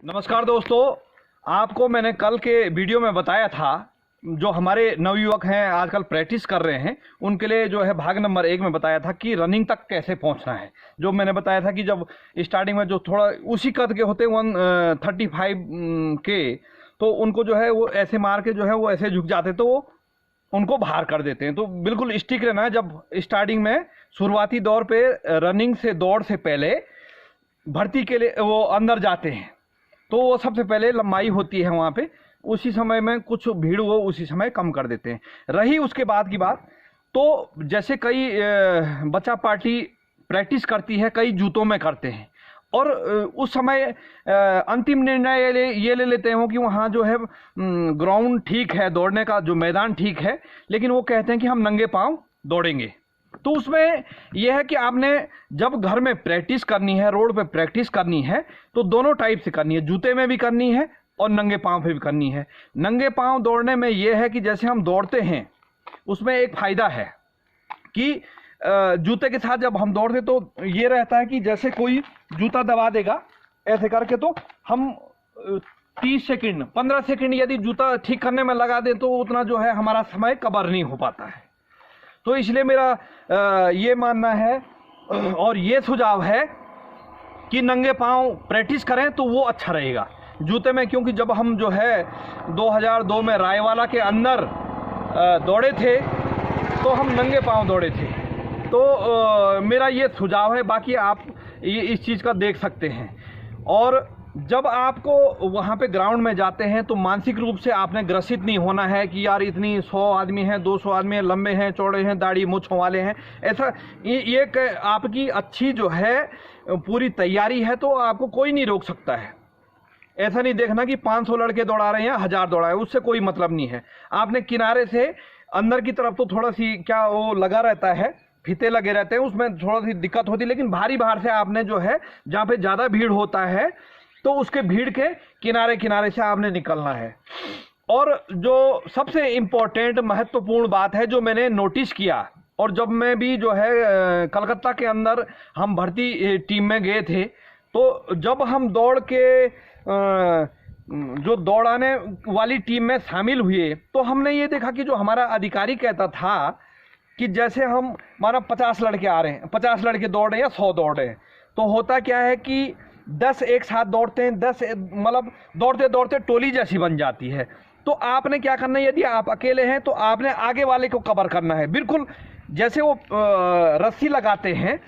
नमस्कार दोस्तों, आपको मैंने कल के वीडियो में बताया था जो हमारे नवयुवक हैं आजकल प्रैक्टिस कर रहे हैं उनके लिए जो है भाग नंबर 1 में बताया था कि रनिंग तक कैसे पहुंचना है। जो मैंने बताया था कि जब स्टार्टिंग में जो थोड़ा उसी कद के होते 135 के, तो उनको जो है वो ऐसे मार के जो है वो ऐसे झुक जाते तो वो उनको बाहर कर देते हैं। तो बिल्कुल स्टिक रहना है। जब स्टार्टिंग में शुरुआती दौर पे रनिंग से दौड़ से पहले भर्ती के लिए वो अंदर जाते हैं तो वो सबसे पहले लंबाई होती है वहाँ पे, उसी समय में कुछ भीड़ वो उसी समय कम कर देते हैं। रही उसके बाद की बात, तो जैसे कई बच्चा पार्टी प्रैक्टिस करती है, कई जूतों में करते हैं और उस समय अंतिम निर्णय ये ले लेते हैं कि वहाँ जो है ग्राउंड ठीक है, दौड़ने का जो मैदान ठीक है, लेकिन वो कहते हैं कि हम नंगे पाँव दौड़ेंगे। तो उसमें यह है कि आपने जब घर में प्रैक्टिस करनी है, रोड पे प्रैक्टिस करनी है, तो दोनों टाइप से करनी है, जूते में भी करनी है और नंगे पाँव पे भी करनी है। नंगे पाँव दौड़ने में यह है कि जैसे हम दौड़ते हैं उसमें एक फ़ायदा है कि जूते के साथ जब हम दौड़ते तो ये रहता है कि जैसे कोई जूता दबा देगा ऐसे करके, तो हम 30 सेकंड 15 सेकंड यदि जूता ठीक करने में लगा दें तो उतना जो है हमारा समय कवर नहीं हो पाता है। तो इसलिए मेरा ये मानना है और ये सुझाव है कि नंगे पाँव प्रैक्टिस करें तो वो अच्छा रहेगा जूते में, क्योंकि जब हम जो है 2002 में रायवाला के अंदर दौड़े थे तो हम नंगे पाँव दौड़े थे। तो मेरा ये सुझाव है, बाकी आप ये इस चीज़ का देख सकते हैं। और जब आपको वहाँ पे ग्राउंड में जाते हैं तो मानसिक रूप से आपने ग्रसित नहीं होना है कि यार इतनी 100 आदमी हैं, 200 आदमी हैं, लंबे हैं, चौड़े हैं, दाढ़ी मूंछों वाले हैं। ऐसा ये आपकी अच्छी जो है पूरी तैयारी है तो आपको कोई नहीं रोक सकता है। ऐसा नहीं देखना कि 500 लड़के दौड़ा रहे हैं, 1000 दौड़ा है, उससे कोई मतलब नहीं है। आपने किनारे से अंदर की तरफ तो थोड़ा सी क्या वो लगा रहता है, फीते लगे रहते हैं, उसमें थोड़ा सी दिक्कत होती है, लेकिन भारी बाहर से आपने जो है जहाँ पे ज़्यादा भीड़ होता है तो उसके भीड़ के किनारे किनारे से आपने निकलना है। और जो सबसे इम्पोर्टेंट महत्वपूर्ण बात है जो मैंने नोटिस किया, और जब मैं भी जो है कलकत्ता के अंदर हम भर्ती टीम में गए थे, तो जब हम दौड़ के जो दौड़ाने वाली टीम में शामिल हुए तो हमने ये देखा कि जो हमारा अधिकारी कहता था कि जैसे हम माना 50 लड़के आ रहे हैं, 50 लड़के दौड़ रहे हैं या 100 दौड़ रहे हैं, तो होता क्या है कि 10 एक साथ दौड़ते हैं, 10 मतलब दौड़ते दौड़ते टोली जैसी बन जाती है। तो आपने क्या करना है, यदि आप अकेले हैं तो आपने आगे वाले को कवर करना है। बिल्कुल जैसे वो रस्सी लगाते हैं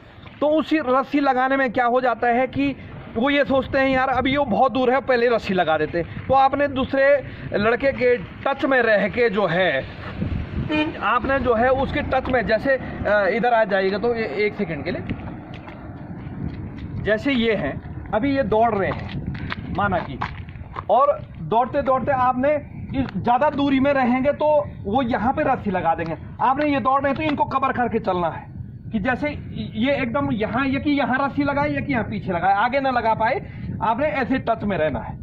तो उसी रस्सी लगाने में क्या हो जाता है कि वो ये सोचते हैं यार अभी वो बहुत दूर है, पहले रस्सी लगा देते हैं। तो आपने दूसरे लड़के के टच में रह के जो है आपने जो है उसके टच में, जैसे इधर आ जाइएगा तो एक सेकंड के लिए, जैसे ये हैं अभी ये दौड़ रहे हैं माना कि, और दौड़ते दौड़ते आपने ज़्यादा दूरी में रहेंगे तो वो यहाँ पे रस्सी लगा देंगे। आपने ये दौड़ रहे हैं तो इनको कवर करके चलना है कि जैसे ये एकदम यहाँ ये कि यहाँ रस्सी लगाए या कि यहाँ पीछे लगाए, आगे ना लगा पाए, आपने ऐसे टच में रहना है।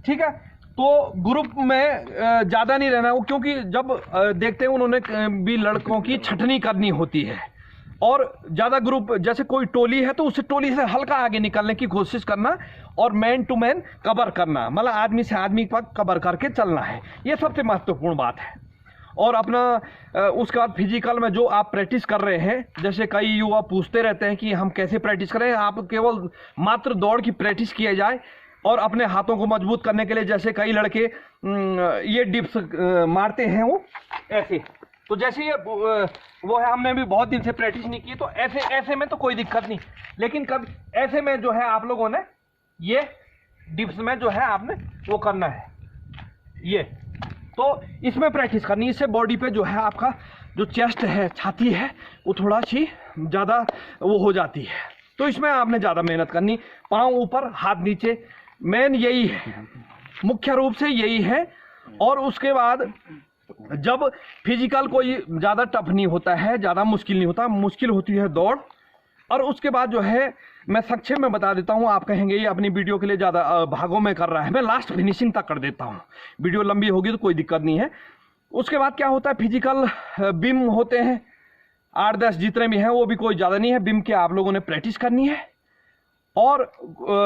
ठीक है, तो ग्रुप में ज़्यादा नहीं रहना, वो क्योंकि जब देखते हैं उन्होंने भी लड़कों की छटनी करनी होती है, और ज़्यादा ग्रुप जैसे कोई टोली है तो उस टोली से हल्का आगे निकलने की कोशिश करना और मैन टू मैन कवर करना, मतलब आदमी से आदमी पर कवर करके चलना है। ये सबसे महत्वपूर्ण बात है। और अपना उसके बाद फिजिकल में जो आप प्रैक्टिस कर रहे हैं, जैसे कई युवा पूछते रहते हैं कि हम कैसे प्रैक्टिस करें, आप केवल मात्र दौड़ की प्रैक्टिस किया जाए और अपने हाथों को मजबूत करने के लिए जैसे कई लड़के ये डिप्स मारते हैं वो ऐसे, तो जैसे ये वो है, हमने भी बहुत दिन से प्रैक्टिस नहीं की, तो ऐसे में तो कोई दिक्कत नहीं, लेकिन कब ऐसे में जो है आप लोगों ने ये डिप्स में जो है आपने वो करना है, ये तो इसमें प्रैक्टिस करनी है। इससे बॉडी पे जो है आपका जो चेस्ट है, छाती है, वो थोड़ा सी ज़्यादा वो हो जाती है, तो इसमें आपने ज़्यादा मेहनत करनी। पाँव ऊपर हाथ नीचे, मेन यही है, मुख्य रूप से यही है। और उसके बाद जब फिजिकल कोई ज़्यादा टफ नहीं होता है, ज़्यादा मुश्किल नहीं होता, मुश्किल होती है दौड़। और उसके बाद जो है मैं संक्षेप में बता देता हूँ, आप कहेंगे ये अपनी वीडियो के लिए ज़्यादा भागों में कर रहा है, मैं लास्ट फिनिशिंग तक कर देता हूँ, वीडियो लंबी होगी तो कोई दिक्कत नहीं है। उसके बाद क्या होता है, फिजिकल बिम होते हैं 8-10 जितने भी हैं, वो भी कोई ज़्यादा नहीं है, बिम के आप लोगों ने प्रैक्टिस करनी है। और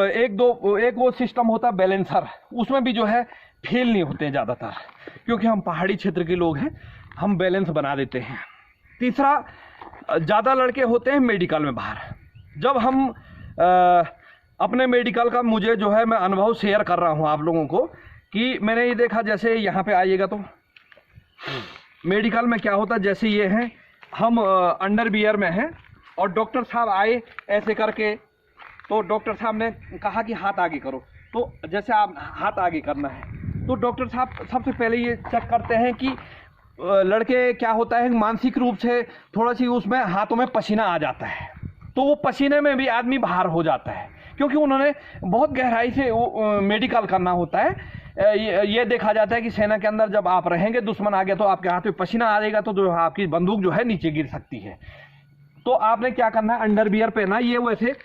एक वो सिस्टम होता है बैलेंसर, उसमें भी जो है फेल नहीं होते हैं ज़्यादातर, क्योंकि हम पहाड़ी क्षेत्र के लोग हैं, हम बैलेंस बना देते हैं। तीसरा, ज़्यादा लड़के होते हैं मेडिकल में बाहर। जब हम अपने मेडिकल का मुझे जो है मैं अनुभव शेयर कर रहा हूँ आप लोगों को, कि मैंने ये देखा, जैसे यहाँ पे आइएगा तो मेडिकल में क्या होता है, जैसे ये हैं हम अंडरवियर में हैं और डॉक्टर साहब आए ऐसे करके, तो डॉक्टर साहब ने कहा कि हाथ आगे करो, तो जैसे आप हाथ आगे करना है तो डॉक्टर साहब सबसे पहले ये चेक करते हैं कि लड़के क्या होता है मानसिक रूप से थोड़ा सी उसमें हाथों में पसीना आ जाता है, तो वो पसीने में भी आदमी बाहर हो जाता है, क्योंकि उन्होंने बहुत गहराई से मेडिकल करना होता है। ये देखा जाता है कि सेना के अंदर जब आप रहेंगे, दुश्मन आ गया तो आपके हाथ में पसीना आ जाएगा, तो जो आपकी बंदूक जो है नीचे गिर सकती है। तो आपने क्या करना है, अंडरवियर पहना। ये वैसे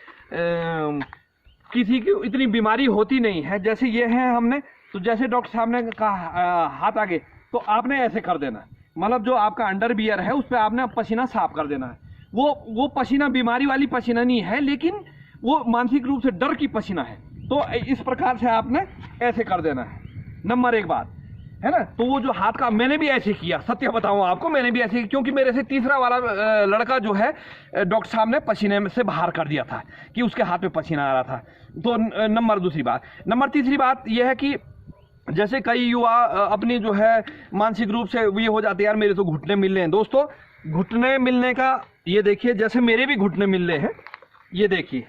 किसी की इतनी बीमारी होती नहीं है, जैसे ये है हमने, तो जैसे डॉक्टर साहब ने कहा हाथ आगे, तो आपने ऐसे कर देना, मतलब जो आपका अंडरवियर है उस पर आपने पसीना साफ कर देना है। वो पसीना बीमारी वाली पसीना नहीं है, लेकिन वो मानसिक रूप से डर की पसीना है, तो इस प्रकार से आपने ऐसे कर देना है। नंबर 1 बात है ना। तो वो जो हाथ का, मैंने भी ऐसे किया, सत्य बताऊं आपको, मैंने भी ऐसे, क्योंकि मेरे से तीसरा वाला लड़का जो है डॉक्टर साहब ने पसीने से बाहर कर दिया था कि उसके हाथ में पसीना आ रहा था। तो दूसरी बात। नंबर तीसरी बात यह है कि जैसे कई युवा अपनी जो है मानसिक रूप से ये हो जाते हैं, यार मेरे तो घुटने मिल रहे हैं। दोस्तों, घुटने मिलने का ये देखिए, जैसे मेरे भी घुटने मिल रहे हैं, ये देखिए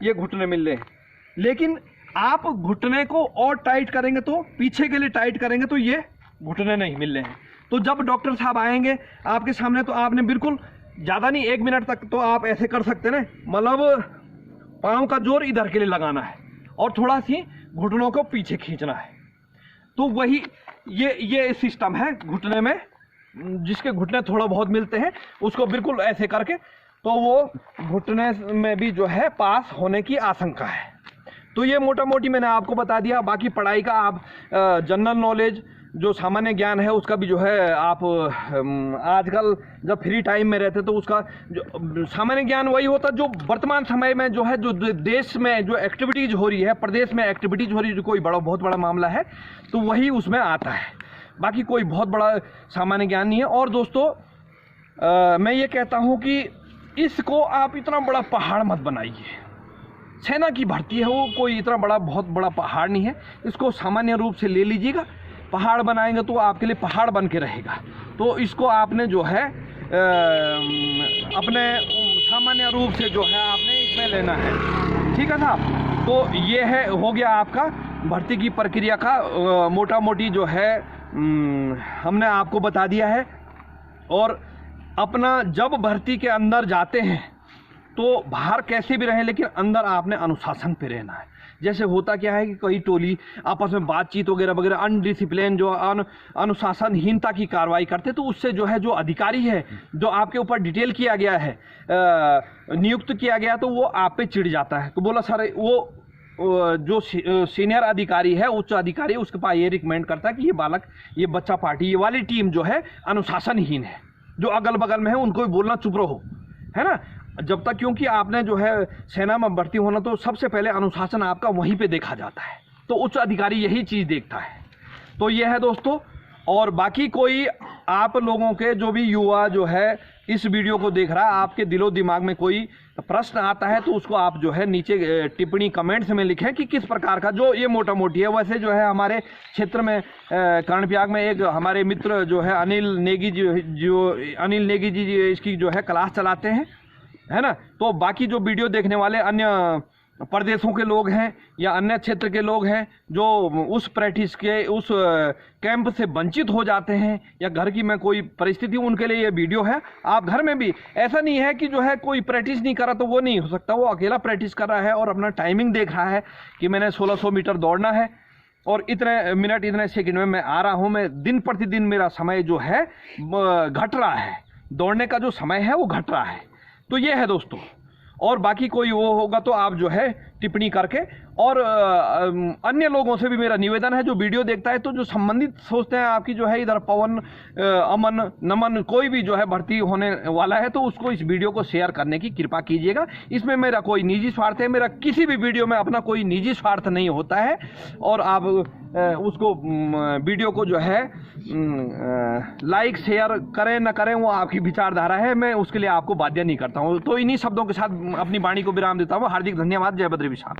ये घुटने मिल रहे हैं, लेकिन आप घुटने को और टाइट करेंगे, तो पीछे के लिए टाइट करेंगे तो ये घुटने नहीं मिल रहे हैं। तो जब डॉक्टर साहब आएंगे आपके सामने, तो आपने बिल्कुल ज़्यादा नहीं, 1 मिनट तक तो आप ऐसे कर सकते हैं ना, मतलब पाँव का जोर इधर के लिए लगाना है और थोड़ा सी घुटनों को पीछे खींचना है। तो वही ये सिस्टम है घुटने में, जिसके घुटने थोड़ा बहुत मिलते हैं उसको बिल्कुल ऐसे करके, तो वो घुटने में भी जो है पास होने की आशंका है। तो ये मोटा मोटी मैंने आपको बता दिया। बाकी पढ़ाई का आप जनरल नॉलेज जो सामान्य ज्ञान है उसका भी जो है आप आजकल जब फ्री टाइम में रहते तो उसका जो सामान्य ज्ञान वही होता जो वर्तमान समय में जो है, जो देश में जो एक्टिविटीज़ हो रही है, प्रदेश में एक्टिविटीज़ हो रही है, जो कोई बहुत बड़ा मामला है, तो वही उसमें आता है। बाकी कोई बहुत बड़ा सामान्य ज्ञान नहीं है। और दोस्तों, मैं ये कहता हूँ कि इसको आप इतना बड़ा पहाड़ मत बनाइए। सेना की भर्ती है, वो कोई इतना बहुत बड़ा पहाड़ नहीं है। इसको सामान्य रूप से ले लीजिएगा। पहाड़ बनाएंगे तो आपके लिए पहाड़ बन के रहेगा। तो इसको आपने जो है अपने सामान्य रूप से जो है आपने इसमें लेना है, ठीक है साहब। तो ये है, हो गया आपका भर्ती की प्रक्रिया का मोटा मोटी जो है हमने आपको बता दिया है। और अपना जब भर्ती के अंदर जाते हैं तो बाहर कैसे भी रहें, लेकिन अंदर आपने अनुशासन पे रहना है। जैसे होता क्या है कि कई टोली आपस में बातचीत वगैरह वगैरह अनडिसिप्लिन, जो अनुशासनहीनता की कार्रवाई करते, तो उससे जो है जो अधिकारी है, जो आपके ऊपर डिटेल किया गया है, नियुक्त किया गया, तो वो आप पे चिढ़ जाता है। तो बोला सर, वो जो सीनियर अधिकारी है, उच्च अधिकारी, उसके पास ये रिकमेंड करता है कि ये बालक, ये बच्चा पार्टी, ये वाली टीम जो है अनुशासनहीन है, जो अगल बगल में है उनको भी बोलना चुप रहो, है ना। जब तक, क्योंकि आपने जो है सेना में भर्ती होना, तो सबसे पहले अनुशासन आपका वहीं पे देखा जाता है, तो उच्च अधिकारी यही चीज़ देखता है। तो ये है दोस्तों। और बाकी कोई आप लोगों के जो भी युवा जो है इस वीडियो को देख रहा है, आपके दिलो दिमाग में कोई प्रश्न आता है, तो उसको आप जो है नीचे टिप्पणी कमेंट्स में लिखें कि किस प्रकार का जो ये मोटा मोटी है। वैसे जो है हमारे क्षेत्र में कर्णप्रयाग में एक हमारे मित्र जो है अनिल नेगी जी इसकी जो है क्लास चलाते हैं, है ना। तो बाकी जो वीडियो देखने वाले अन्य प्रदेशों के लोग हैं या अन्य क्षेत्र के लोग हैं, जो उस प्रैक्टिस के उस कैंप से वंचित हो जाते हैं, या घर की में कोई परिस्थिति, उनके लिए ये वीडियो है। आप घर में भी, ऐसा नहीं है कि जो है कोई प्रैक्टिस नहीं कर रहा तो वो नहीं हो सकता, वो अकेला प्रैक्टिस कर रहा है और अपना टाइमिंग देख रहा है कि मैंने 1600 मीटर दौड़ना है और इतने मिनट इतने सेकंड में मैं आ रहा हूँ। मैं दिन प्रतिदिन मेरा समय जो है घट रहा है, दौड़ने का जो समय है वो घट रहा है। तो ये है दोस्तों। और बाकी कोई वो होगा तो आप जो है टिप्पणी करके। और अन्य लोगों से भी मेरा निवेदन है, जो वीडियो देखता है तो जो संबंधित सोचते हैं आपकी जो है इधर पवन, अमन, नमन कोई भी जो है भर्ती होने वाला है, तो उसको इस वीडियो को शेयर करने की कृपा कीजिएगा। इसमें मेरा कोई निजी स्वार्थ है, मेरा किसी भी वीडियो में अपना कोई निजी स्वार्थ नहीं होता है। और आप उसको वीडियो को जो है लाइक शेयर करें ना करें वो आपकी विचारधारा है, मैं उसके लिए आपको बाध्य नहीं करता हूँ। तो इन्हीं शब्दों के साथ अपनी वाणी को विराम देता हूँ। हार्दिक धन्यवाद। जय बद्री विशाल।